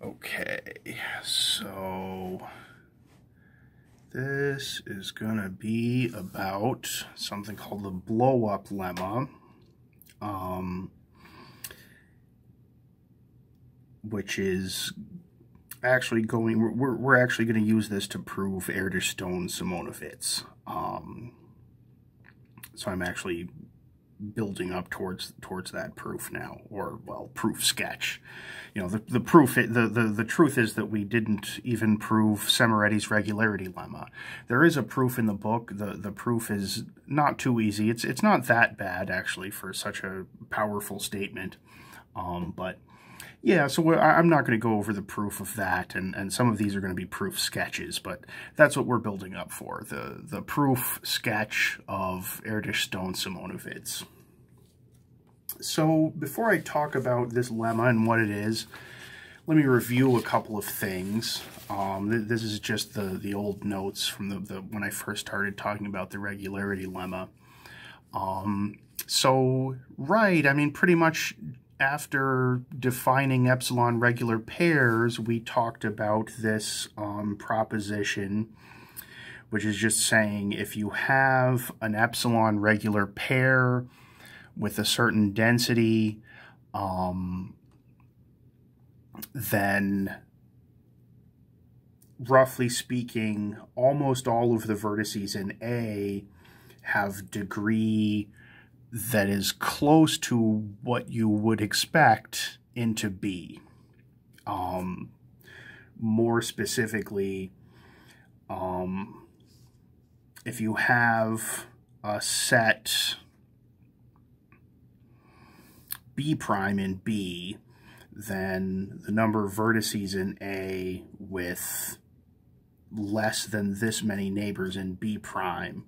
Okay, so this is going to be about something called the Blow Up Lemma, which is actually we're actually going to use this to prove Erdős-Stone-Simonovitz. So I'm actually building up towards that proof now, or well, proof sketch. You know, the proof, the truth is that we didn't even prove Simoretti's regularity lemma. There is a proof in the book. The proof is not too easy. It's not that bad actually for such a powerful statement. But yeah, so I'm not going to go over the proof of that, and some of these are going to be proof sketches, but that's what we're building up for, the proof sketch of Erdős-Stone-Simonovitz. So before I talk about this lemma and what it is, let me review a couple of things. This is just the old notes from when I first started talking about the regularity lemma. So, right, I mean, pretty much after defining epsilon regular pairs, we talked about this proposition, which is just saying if you have an epsilon regular pair with a certain density, then roughly speaking, almost all of the vertices in A have degree that is close to what you would expect into B. More specifically, if you have a set B prime in B, then the number of vertices in A with less than this many neighbors in B prime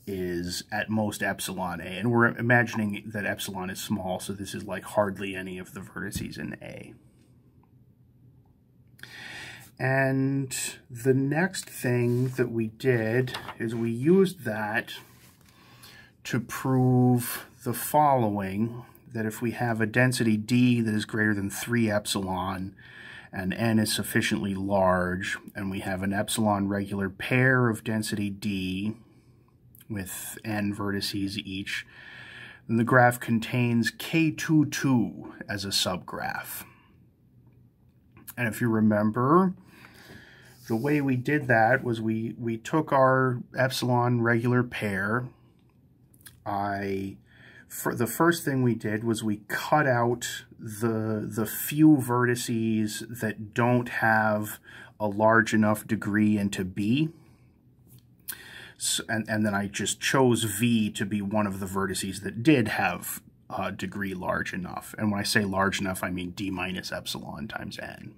is at most epsilon A, and we're imagining that epsilon is small, so this is like hardly any of the vertices in A. And the next thing that we did is we used that to prove the following, that if we have a density D that is greater than 3 epsilon, and n is sufficiently large, and we have an epsilon regular pair of density D, with n vertices each, then the graph contains K22 as a subgraph. And if you remember, the way we did that was we took our epsilon regular pair. The first thing we did was we cut out the few vertices that don't have a large enough degree into B. And then I just chose V to be one of the vertices that did have a degree large enough. And when I say large enough, I mean D minus epsilon times n.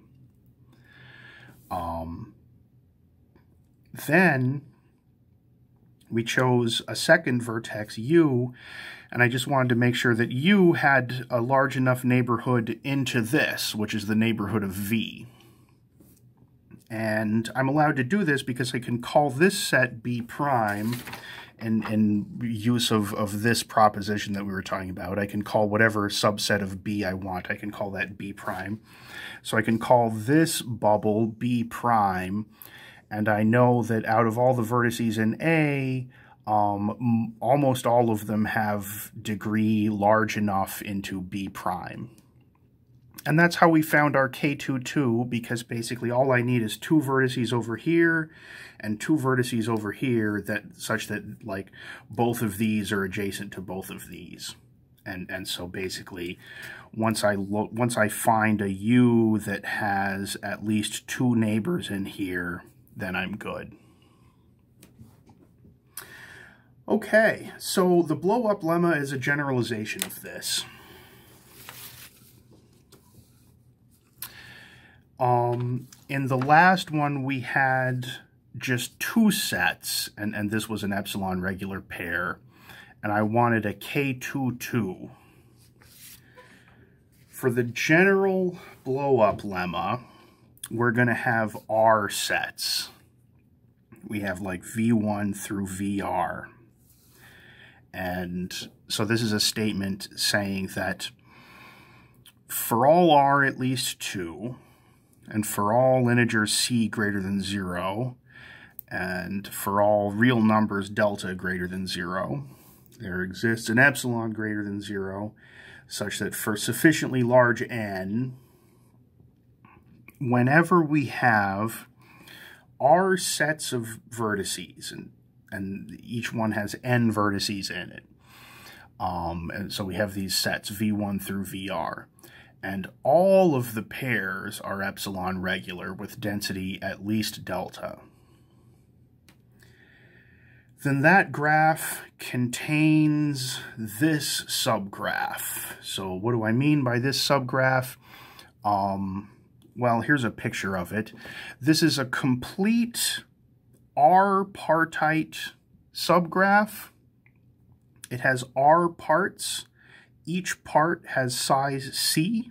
Then we chose a second vertex, U, and I just wanted to make sure that U had a large enough neighborhood into this, which is the neighborhood of V. And I'm allowed to do this because I can call this set B prime in use of this proposition that we were talking about. I can call whatever subset of B I want. I can call that B prime. So I can call this bubble B prime, and I know that out of all the vertices in A, almost all of them have degree large enough into B prime. And that's how we found our K22, because basically all I need is 2 vertices over here and 2 vertices over here, such that like both of these are adjacent to both of these. And so basically once I find a U that has at least 2 neighbors in here, then I'm good. Okay, so the blow up lemma is a generalization of this. In the last one, we had just 2 sets, and this was an epsilon regular pair, and I wanted a K22. For the general blow-up lemma, we're going to have R sets. We have like V1 through VR. And so this is a statement saying that for all R at least 2, and for all integers c greater than 0, and for all real numbers delta greater than 0, there exists an epsilon greater than 0, such that for sufficiently large n, whenever we have r sets of vertices, and each one has n vertices in it, and so we have these sets v1 through vr, and all of the pairs are epsilon regular with density at least delta, then that graph contains this subgraph. So what do I mean by this subgraph? Well, here's a picture of it. This is a complete R-partite subgraph. It has R parts. Each part has size C.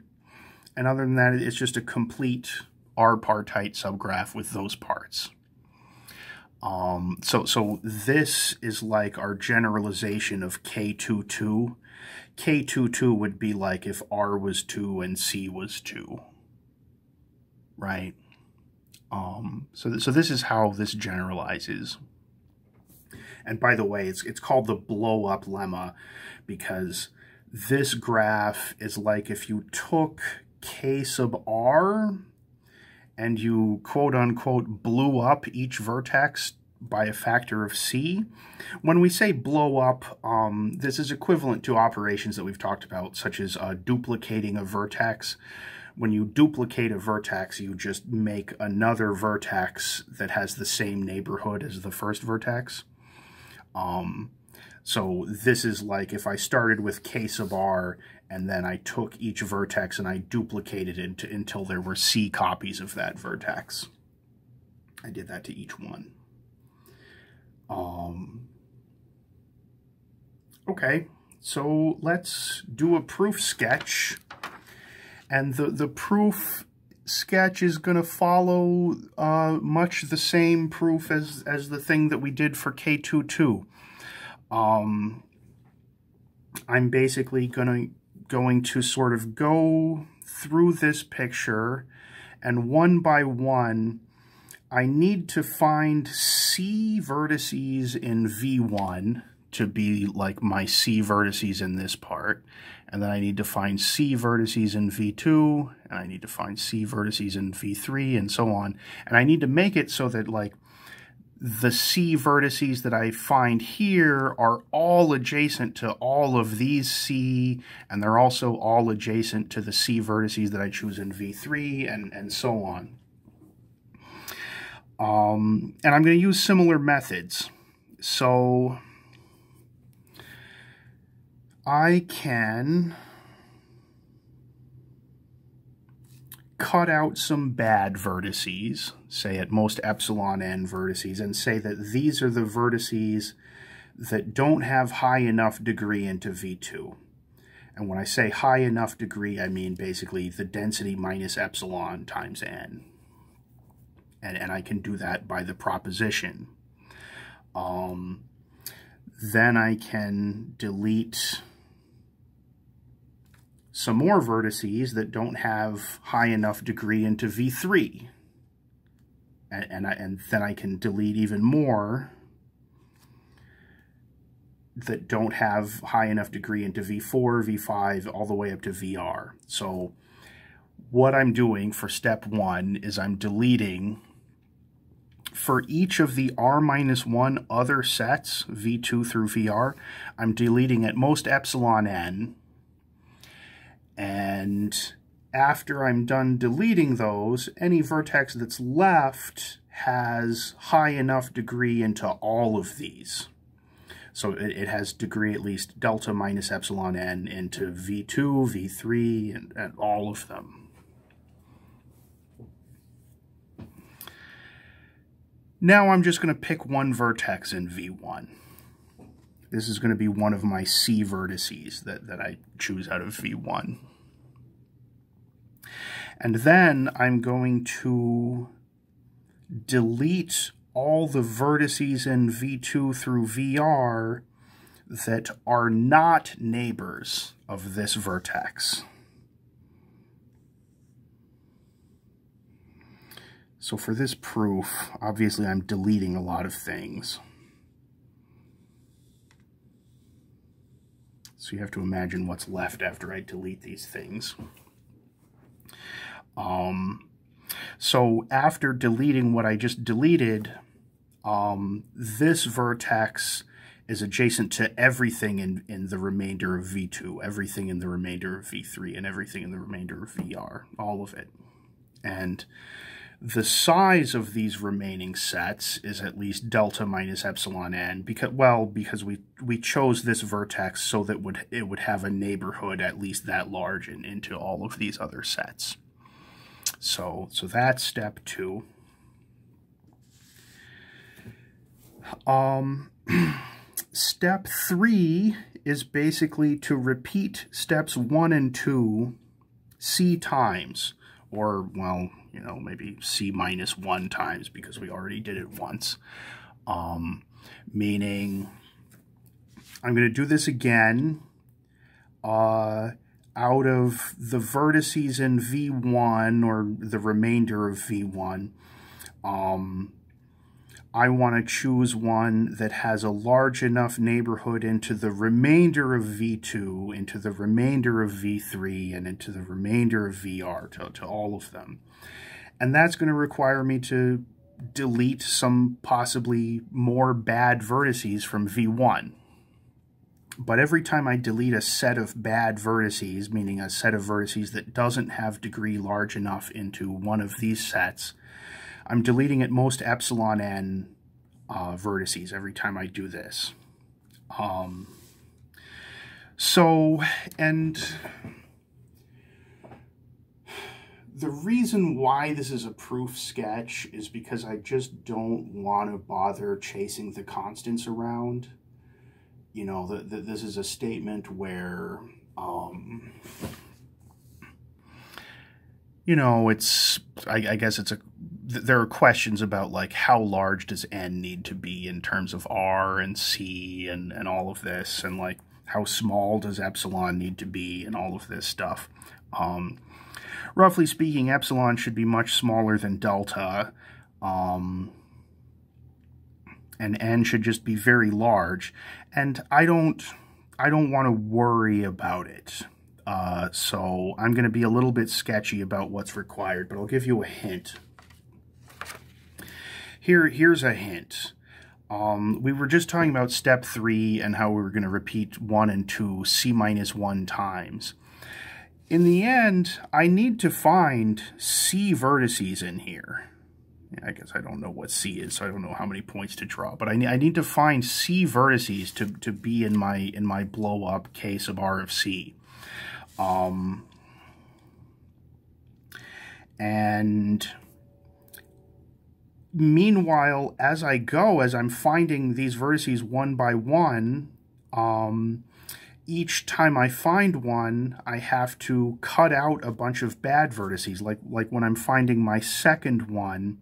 And other than that, it's just a complete R-partite subgraph with those parts. So this is like our generalization of K22. K22 would be like if R was 2 and C was 2, right? So this is how this generalizes. And by the way, it's called the blow up lemma because this graph is like if you took K sub R and you quote-unquote blew up each vertex by a factor of c. When we say blow up, this is equivalent to operations that we've talked about, such as duplicating a vertex. When you duplicate a vertex, you just make another vertex that has the same neighborhood as the first vertex. So this is like if I started with K sub R and then I took each vertex and I duplicated it until there were C copies of that vertex. I did that to each one. Okay, so let's do a proof sketch. And the proof sketch is going to follow much the same proof as the thing that we did for K22. I'm basically going to sort of go through this picture, and one by one, I need to find C vertices in V1 to be like my C vertices in this part. And then I need to find C vertices in V2, and I need to find C vertices in V3, and so on. And I need to make it so that, like, the C vertices that I find here are all adjacent to all of these C, and they're also all adjacent to the C vertices that I choose in V3, and so on. And I'm going to use similar methods. So I can cut out some bad vertices, say at most epsilon n vertices, and say that these are the vertices that don't have high enough degree into V2. And when I say high enough degree, I mean basically the density minus epsilon times n. And I can do that by the proposition. Then I can delete some more vertices that don't have high enough degree into V3. And then I can delete even more that don't have high enough degree into V4, V5, all the way up to VR. So what I'm doing for step 1 is I'm deleting, for each of the R-1 other sets, V2 through VR, I'm deleting at most epsilon n. And after I'm done deleting those, any vertex that's left has high enough degree into all of these. So it has degree at least delta minus epsilon n into V2, V3, and all of them. Now I'm just going to pick one vertex in V1. This is going to be one of my C vertices that I choose out of V1. And then I'm going to delete all the vertices in V2 through VR that are not neighbors of this vertex. So for this proof, obviously I'm deleting a lot of things. So you have to imagine what's left after I delete these things. So after deleting what I just deleted, this vertex is adjacent to everything in the remainder of V2, everything in the remainder of V3, and everything in the remainder of VR, all of it. And the size of these remaining sets is at least delta minus epsilon n, because we chose this vertex so that it would have a neighborhood at least that large into all of these other sets. So that's step 2. Step 3 is basically to repeat steps 1 and 2 C times, or, well, you know, maybe C minus 1 times, because we already did it once. Meaning, I'm going to do this again. Out of the vertices in V1, or the remainder of V1, I want to choose one that has a large enough neighborhood into the remainder of V2, into the remainder of V3, and into the remainder of VR, to all of them. And that's going to require me to delete some possibly more bad vertices from V1. But every time I delete a set of bad vertices, meaning a set of vertices that doesn't have degree large enough into one of these sets, I'm deleting at most epsilon n vertices every time I do this. And the reason why this is a proof sketch is because I just don't want to bother chasing the constants around. You know, this is a statement where, you know, I guess there are questions about, like, how large does n need to be in terms of r and c and all of this, and, like, how small does epsilon need to be and all of this stuff. Roughly speaking, epsilon should be much smaller than delta, and n should just be very large, and I don't want to worry about it. So I'm going to be a little bit sketchy about what's required, but I'll give you a hint. Here's a hint. We were just talking about step 3 and how we were going to repeat 1 and 2 C minus 1 times. In the end, I need to find C vertices in here. I guess I don't know what C is, so I don't know how many points to draw. But I need to find C vertices to be in my blow up K sub R of C. And meanwhile, as I'm finding these vertices one by one, each time I find one, I have to cut out a bunch of bad vertices. Like when I'm finding my second one,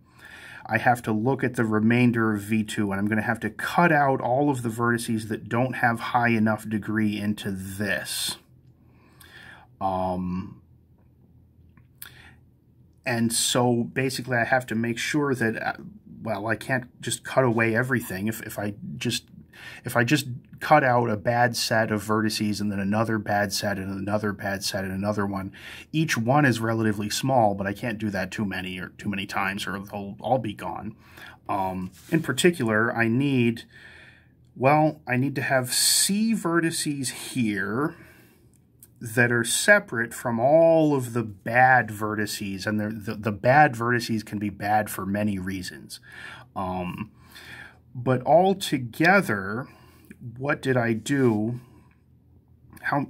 I have to look at the remainder of V2, and I'm going to have to cut out all of the vertices that don't have high enough degree into this. And so basically I have to make sure that, well, I can't just cut away everything. If I just cut out a bad set of vertices and then another bad set and another bad set and another one, each one is relatively small, but I can't do that too many times or they'll all be gone. In particular, I need to have C vertices here that are separate from all of the bad vertices, and the bad vertices can be bad for many reasons. But altogether, what did I do?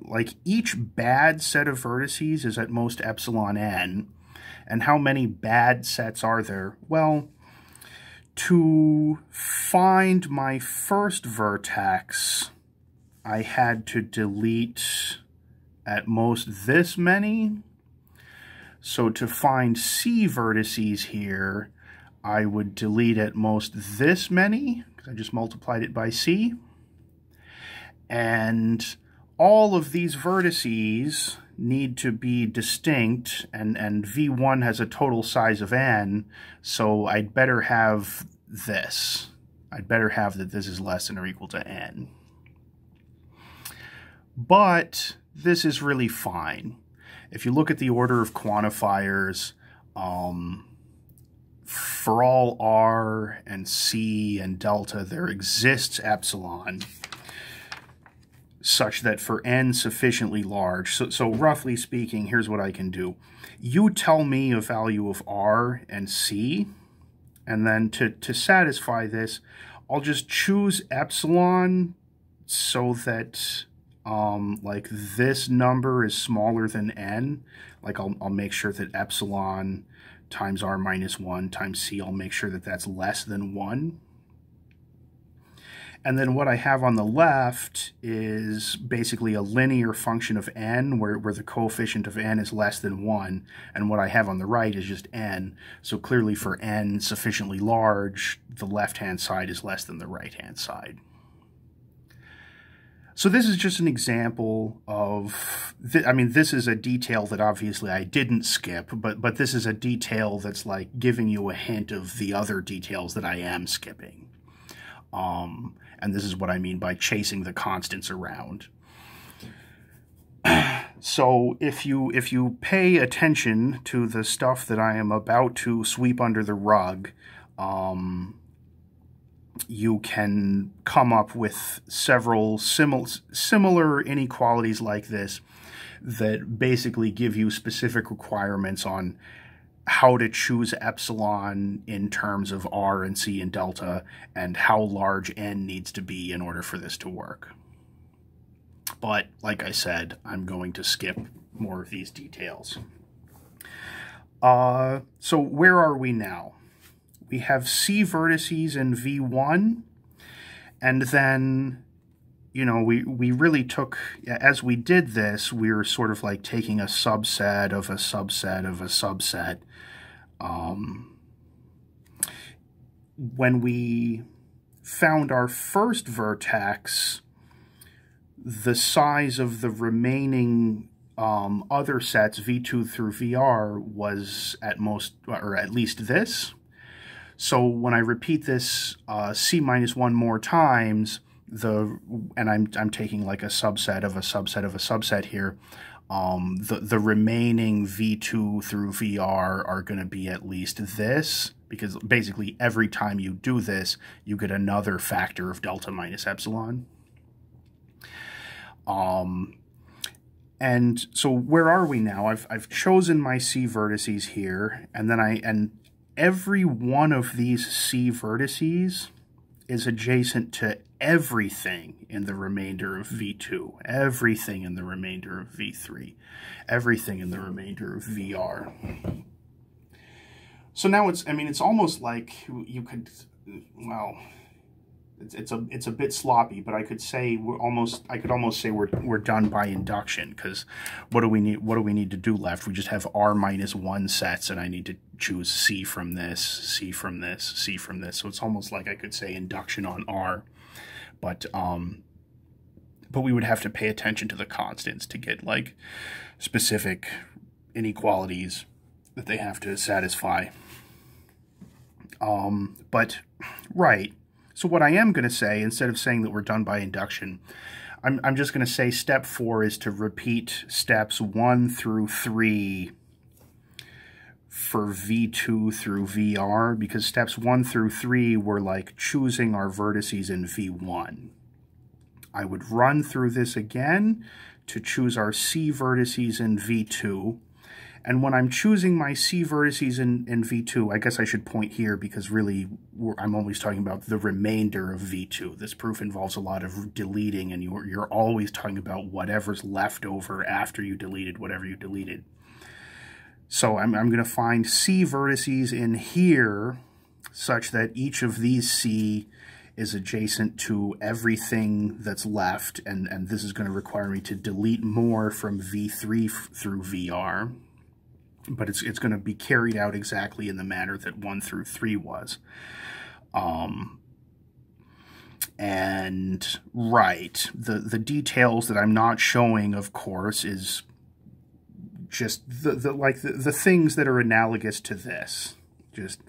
Like, each bad set of vertices is at most epsilon n, and how many bad sets are there? Well, to find my first vertex, I had to delete at most this many. So to find C vertices here, I would delete at most this many, because I just multiplied it by C. And all of these vertices need to be distinct, and V1 has a total size of n, so I'd better have this. I'd better have that this is less than or equal to n. But this is really fine. If you look at the order of quantifiers, for all r and c and delta, there exists epsilon, such that for n sufficiently large, so roughly speaking, here's what I can do. You tell me a value of r and c, and then to satisfy this, I'll just choose epsilon so that like this number is smaller than n. Like I'll make sure that epsilon times r minus 1 times c, I'll make sure that that's less than 1. And then what I have on the left is basically a linear function of n, where the coefficient of n is less than 1. And what I have on the right is just n. So clearly for n sufficiently large, the left-hand side is less than the right-hand side. So this is just an example of, I mean, this is a detail that obviously I didn't skip, but this is a detail that's like giving you a hint of the other details that I am skipping. And this is what I mean by chasing the constants around. So if you pay attention to the stuff that I am about to sweep under the rug, you can come up with several similar inequalities like this that basically give you specific requirements on how to choose epsilon in terms of r and c and delta, and how large n needs to be in order for this to work. But like I said, I'm going to skip more of these details. So where are we now? We have c vertices in V1, and then, you know, we really took, as we did this, we were sort of like taking a subset of a subset of a subset. When we found our first vertex, the size of the remaining other sets, V2 through VR, was at most, or at least this. So when I repeat this c minus 1 more times, and I'm taking like a subset of a subset of a subset here, the remaining V2 through VR are going to be at least this, because basically every time you do this, you get another factor of delta minus epsilon. And so where are we now? I've chosen my c vertices here, and then every one of these c vertices is adjacent to everything in the remainder of V2, everything in the remainder of V3, everything in the remainder of VR. So now it's almost like you could, well, it's a bit sloppy, but I could almost say we're done by induction, because what do we need to do left? We just have r minus 1 sets, and I need to choose c from this, c from this, c from this. So it's almost like I could say induction on r, but we would have to pay attention to the constants to get like specific inequalities that they have to satisfy. But right. So what I am going to say, instead of saying that we're done by induction, I'm just going to say step 4 is to repeat steps 1 through 3 for V2 through VR, because steps 1 through 3 were like choosing our vertices in V1. I would run through this again to choose our C vertices in V2. And when I'm choosing my C vertices in V2, I guess I should point here, because really I'm always talking about the remainder of V2. This proof involves a lot of deleting, and you're always talking about whatever's left over after you deleted whatever you deleted. So I'm going to find C vertices in here such that each of these C is adjacent to everything that's left, and this is going to require me to delete more from V3 through VR. But it's going to be carried out exactly in the manner that 1 through 3 was. And right, the details that I'm not showing, of course, is just the things that are analogous to this. Just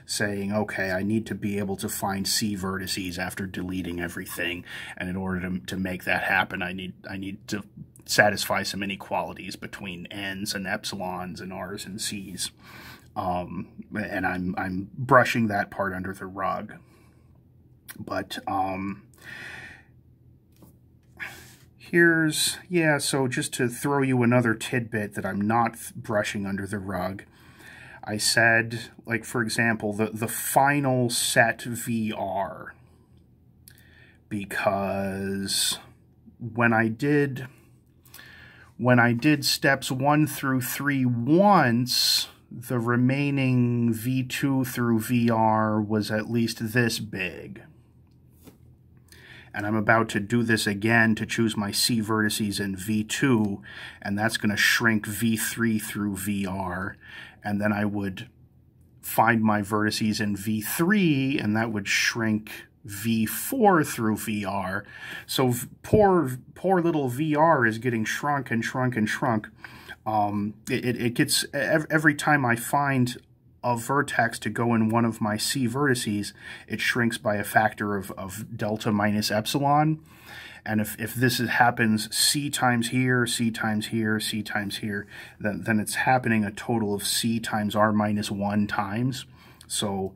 saying, okay, I need to be able to find C vertices after deleting everything, and in order to make that happen, I need to satisfy some inequalities between n's and epsilons and r's and c's. And I'm brushing that part under the rug. But here's, yeah, so just to throw you another tidbit that I'm not brushing under the rug, I said, like, for example, the final set VR, because when I did steps 1 through 3 once, the remaining V2 through VR was at least this big. And I'm about to do this again to choose my C vertices in V2, and that's going to shrink V3 through VR. And then I would find my vertices in V3, and that would shrink V4 through VR. So poor little VR is getting shrunk and shrunk and shrunk. It gets, every time I find a vertex to go in one of my C vertices, it shrinks by a factor of delta minus epsilon. And if this happens C times here, C times here, C times here, then it's happening a total of C times R minus 1 times. So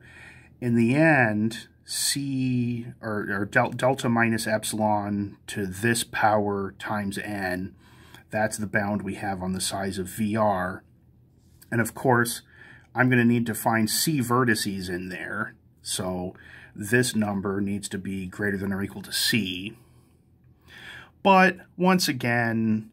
in the end, C, or delta minus epsilon to this power times n, that's the bound we have on the size of VR. And of course, I'm going to need to find C vertices in there. So this number needs to be greater than or equal to C. But once again,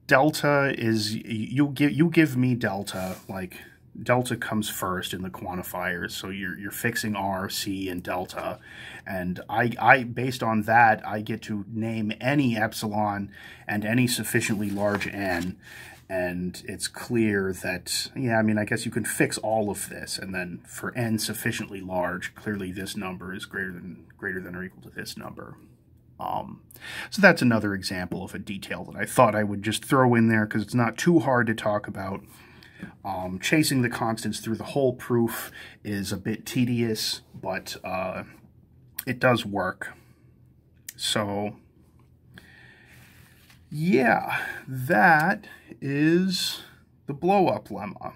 delta is, you give me delta, like delta comes first in the quantifiers, so you're fixing R, C, and delta, and I based on that, I get to name any epsilon and any sufficiently large n, and it's clear that, yeah, I mean, I guess you can fix all of this, and then for n sufficiently large, clearly this number is greater than or equal to this number. So that's another example of a detail that I thought I would just throw in there because it's not too hard to talk about. Chasing the constants through the whole proof is a bit tedious, but it does work. So yeah, that is the blow-up lemma.